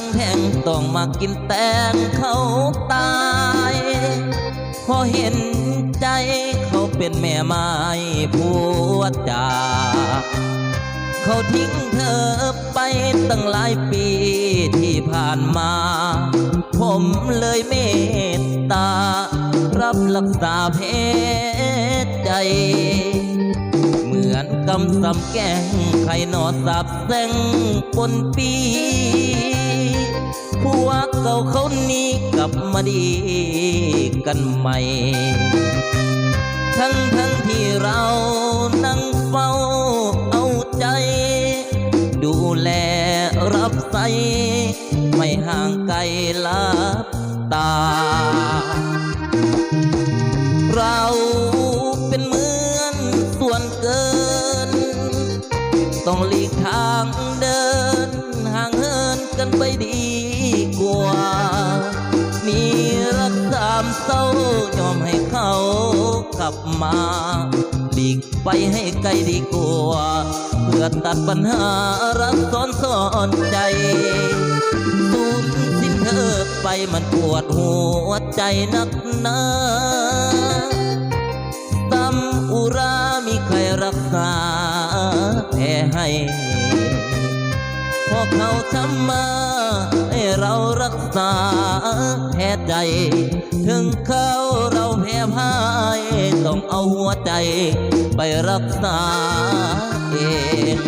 างแทงต้องมากินแตงเขาตายพอเห็นใจเขาเป็นแม่ไม้ผัวจากเขาทิ้งเธอไปตั้งหลายปีที่ผ่านมาผมเลยเมตตารับรักษาเพศใจเหมือนกำสำแกงไข่นอสับแซงปนปีผัวเก่าเขานี้กลับมาดีกันใหม่ทั้งที่เรานั่งเฝ้าเอาใจดูแลรับใส่ไม่ห่างไกลลับตาเราเป็นเหมือนส่วนเกินต้องหลีกทางเดินห่างเหินกันไปดีกว่ามีรักสามเศร้ายอมให้เขากลับมาหลีกไปให้ไกลดีกว่าเพื่อตัดปัญหารักซ้อนใจสูญสิ้นเธอไปมันปวดหัวใจนักหนาซ้ำอุรามีใครรักษาแผลให้พอเขาทำมาให้เรารักษาแผลใจถึงเขาเราแพ้พ่ายต้องเอาหัวใจไปรักษาเอง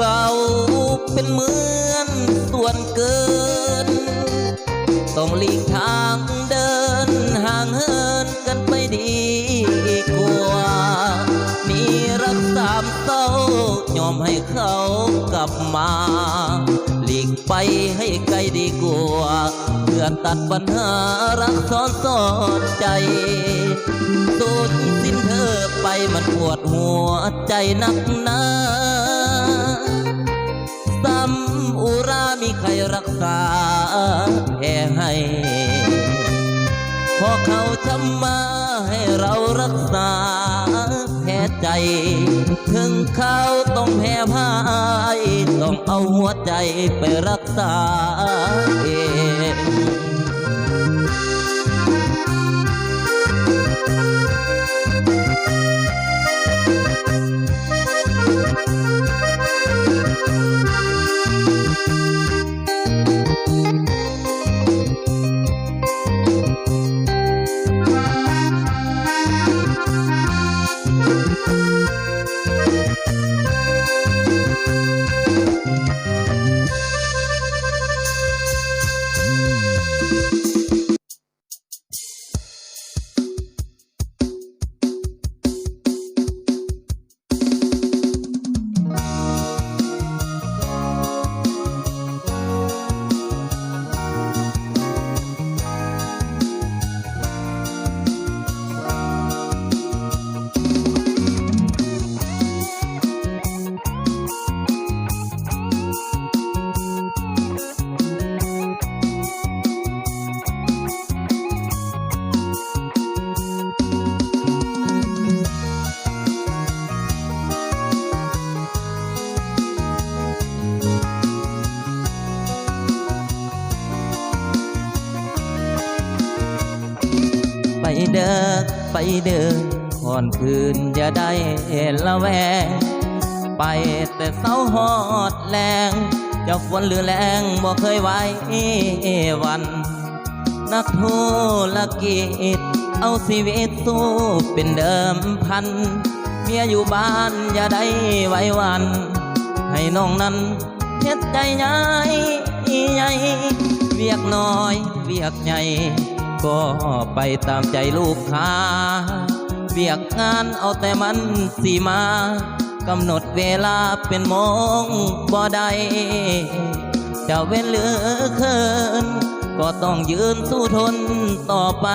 เราเป็นเหมือนส่วนเกินต้องหลีกทางเดินห่างเหินกันไปดีกว่ามีรักสามเศร้ายอมให้เขากลับมาหลีกไปให้ไกลดีกว่าเพื่อตัดปัญหารักซ้อนใจสูญสิ้นเธอไปมันปวดหัวใจนักหนาซ้ำอุรามีใครรักษาแผลให้พอเขาทำมาให้เรารักษาแผลใจถึงเขาต้องแพ้พ่ายต้องเอาหัวใจไปรักษาเองไปเดินก่อนคืนอย่าได้ละแวงไปแต่เศร้าหอดแรงจะฝนหรือแรงบ่เคยไว้วันนักธุรกิจเอาชีวิตสู้เป็นเดิมพันเมียอยู่บ้านอย่าได้ไว้วันให้น้องนั้นเฮ็ดใจใหญ่เวียกน้อยเวียกใหญ่ก็ไปตามใจลูกค้าเวียกงานเอาแต่มันสิมากำหนดเวลาเป็นโมงบ่ได้จะเว้นเหลือเคิน ก็ต้องยืนสู้ทนต่อไป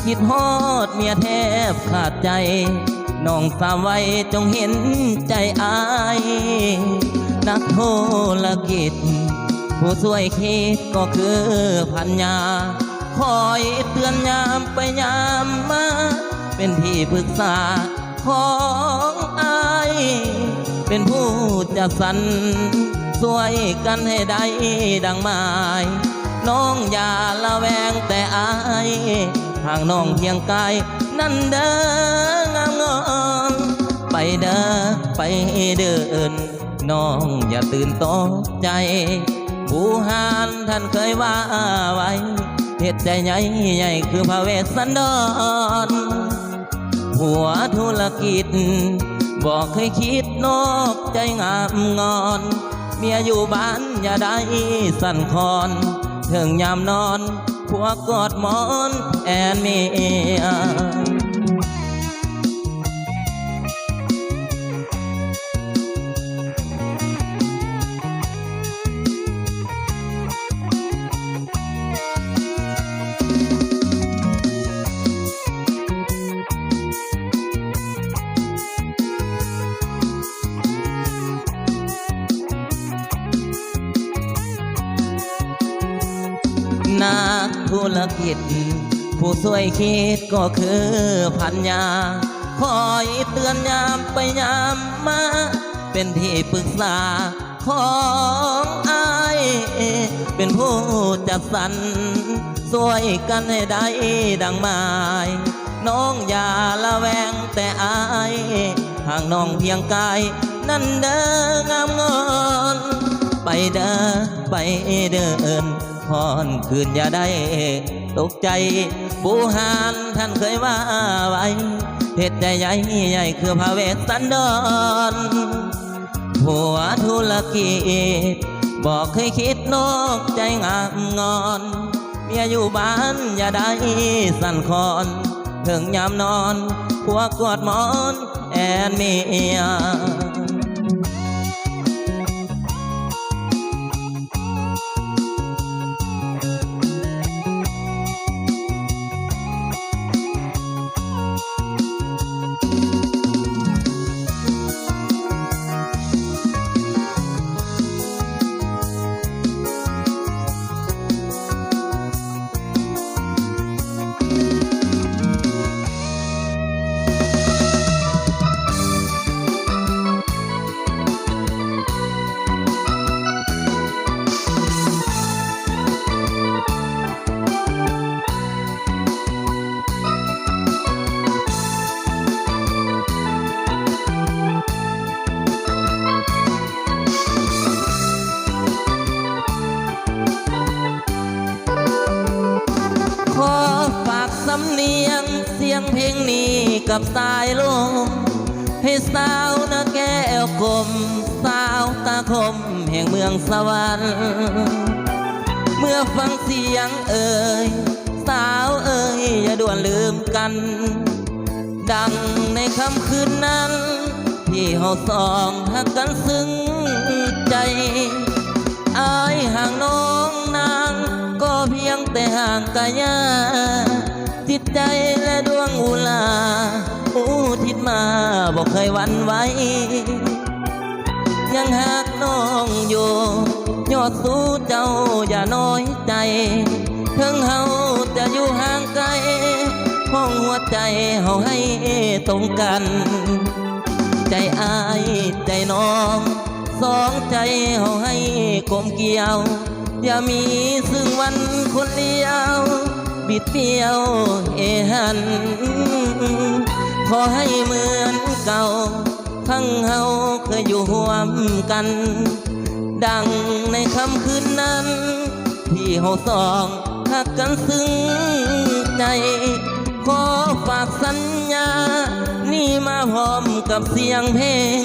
คิดฮอดเมียแทบขาดใจน้องสาวไว้จงเห็นใจอายนักโทรกิจผู้ช่วยคิดก็คือพันยาคอยเตือนยามไปยามมาเป็นที่ปรึกษาของอายเป็นผู้จัดสรรช่วยกันให้ได้ดังหมายน้องอย่าละแวงแต่อายทางน้องเพียงกายนั่นเด้องามงอนไปเด้อไปเดินน้องอย่าตื่นตกใจผู้หานท่านเคยว่าไว้เหตุใจใหญ่ใหญ่คือพระเวสสันดรหัวธุรกิจบอกเคยคิดนอกใจงามงอนเมียอยู่บ้านอย่าได้สั่นคลอนถึงยามนอนผัวกอดหมอนแอนเมียนักธุรกิจผู้ช่วยคิดก็คือพันยาคอยเตือนยามไปยามมาเป็นที่ปรึกษาของอายเป็นผู้จัดสรรช่วยกันให้ได้ดังหมายน้องอย่าละแวงแต่อายห่างน้องเพียงกายนั่นเด้องามงอนไปเด้อไปเดินพรคืนอย่าได้ตกใจผู้หานท่านเคยว่าไว้เหตุใจใหญ่ใหญ่คือพระเวสสันดรผัวธุรกิจบอกเคยคิดนอกใจงามงอนเมียอยู่บ้านอย่าได้สั่นคลอนถึงยามนอนผัวกอดหมอนแอนเมียสำเนียงเสียงเพลงนี้กับสายลมให้สาวนาแก้วกลมสาวตาคมแห่งเมืองสวรรค์เมื่อฟังเสียงเอ่ยสาวเอ่ยอย่าด่วนลืมกันดังในค่ำคืนนั้นที่เฮาสองหักกันซึ้งใจอายห่างน้องนางก็เพียงแต่ห่างกายาจิตใจและดวงอุลาอุทิศมาบอกเคยหวั่นไหวยังหักน้องอยู่ยอดสู้เจ้าอย่าน้อยใจถึงเฮาจะอยู่ห่างไกลห้องหัวใจเฮาให้ตรงกันใจอายใจน้องสองใจเฮาให้กลมเกี่ยวอย่ามีซึ่งวันคนเดียวบิดเบี้ยวเอหันขอให้เหมือนเก่าทั้งเฮาเคยอยู่ร่วมกันดังในค่ำคืนนั้นที่เฮาสองหักกันซึ้งใจขอฝากสัญญานี่มาพร้อมกับเสียงเพลง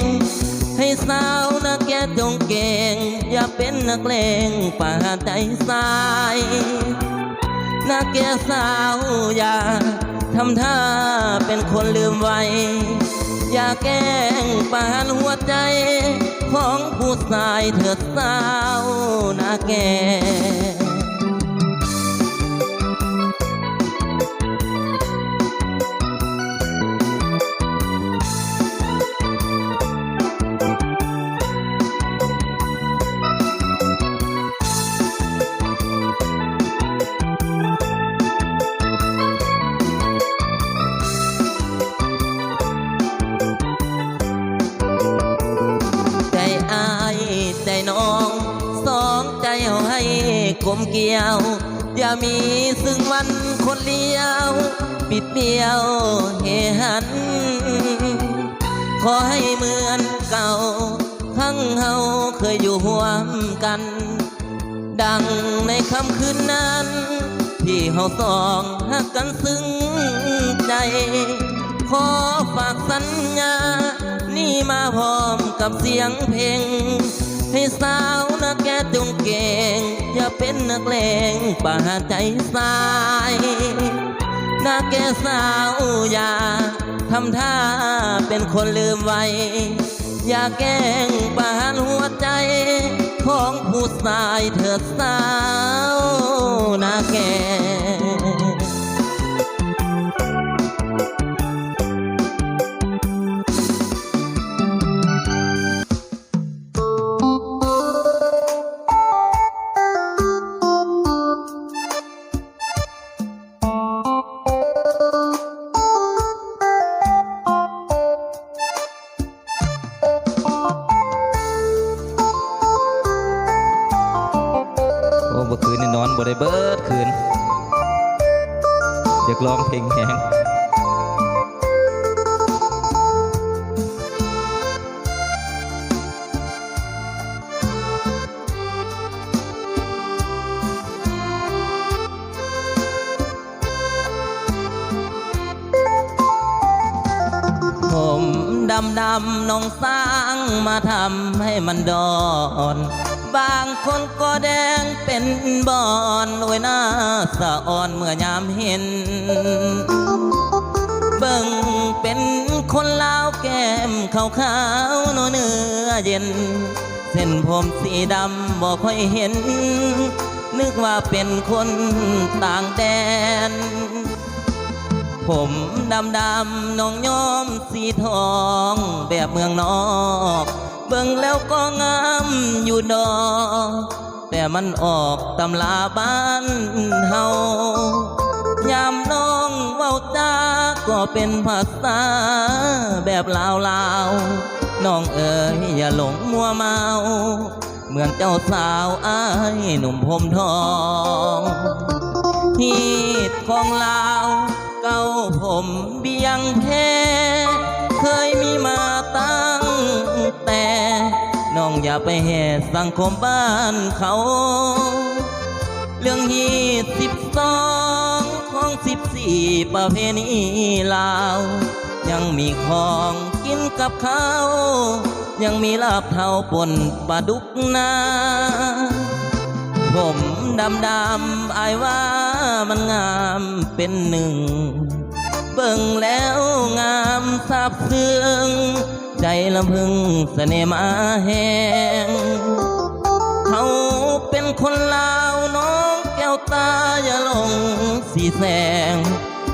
ให้สาวนักแก่จงเก่งอย่าเป็นนักเลงป่าใจสายนักแก่สาวอย่าทำท่าเป็นคนลืมไว้อย่าแกล้งปานหัวใจของผู้ชายเถิดสาวนักแก่ ผมเกี่ยวอย่ามีซึ่งมันคนเลี้ยวปิดเบี้ยวเฮหันขอให้เหมือนเก่าทั้งเฮาเคยอยู่ร่วมกันดังในค่ำคืนนั้นที่เฮาสองหักกันซึ้งใจขอฝากสัญญานี่มาพร้อมกับเสียงเพลงให้สาวนักแกจงเก่งอย่าเป็นนักเลงป่าใจสายนักแกสาวอย่าทำท่าเป็นคนลืมไว้อย่าแกล้งปานหัวใจของผู้ชายเถิดสาวนาแกเมื่อคืนนี่นอนบ่ได้เบิดคืนอยากร้องเพลงแหงผมดำน้องสร้างมาทำให้มันดอนบางคนก็แดงเป็นบอนโดยหน้าสะอ่อนเมื่อยามเห็นเบิ่งเป็นคนลาวแก้มขาวๆเนื้อเย็นเส้นผมสีดำบ่ค่อยเห็นนึกว่าเป็นคนต่างแดนผมดำน้องย้อมสีทองแบบเมืองนอกเบิ่งแล้วก็งามอยู่ดอกแต่มันออกตำลาบ้านเฮายามน้องเว้าจาก็เป็นภาษาแบบลาวน้องเอ๋ยอย่าหลงมัวเมาเหมือนเจ้าสาวอ้ายหนุ่มผมทองฮีดของลาวเก้าผมเบียงแพ้เคยมีมาตั้งแต่น้องอย่าไปแห่สังคมบ้านเขาเรื่อง22ของ14ประเพณีลาวยังมีของกินกับข้าวยังมีลาบเท่าป่นปลาดุกนาผมดำอายว่ามันงามเป็นหนึ่งเบิ่งแล้วงามซาบซึ้งใจลำพึงเสน่ห์มาแหงเขาเป็นคนลาวน้องแก้วตาอย่าลงสีแสง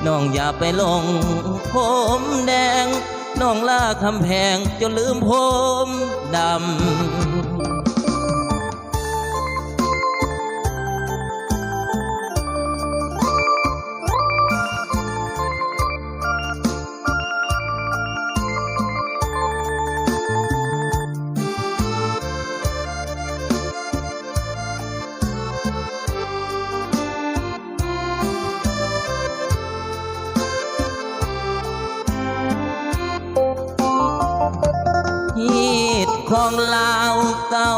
น้องอย่าไปลงผมแดงน้องลาคำแพงจนลืมผมดำของลาวเก่า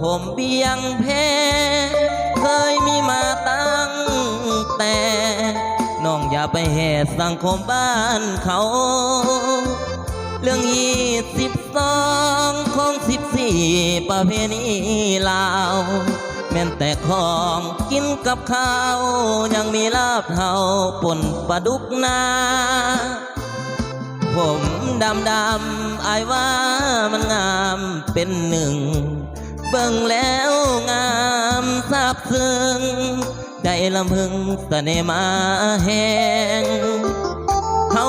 ผมเบียงแพ้เคยมีมาตั้งแต่น้องอย่าไปแห่สังคมบ้านเขาเรื่อง22ของ14ประเพณีลาวแม้แต่ของกินกับข้าวยังมีลาบเท่าป่นปลาดุกนาผมดำอายว่ามันงามเป็นหนึ่งเบิ่งแล้วงามซาบซึ้งใจลำพึงเสน่ห์มาแหงเขา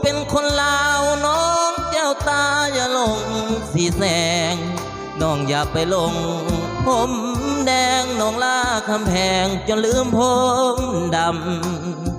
เป็นคนลาวน้องแก้วตาอย่าลงสีแสงน้องอย่าไปลงผมแดงน้องลาคำแพงจนลืมผมดำ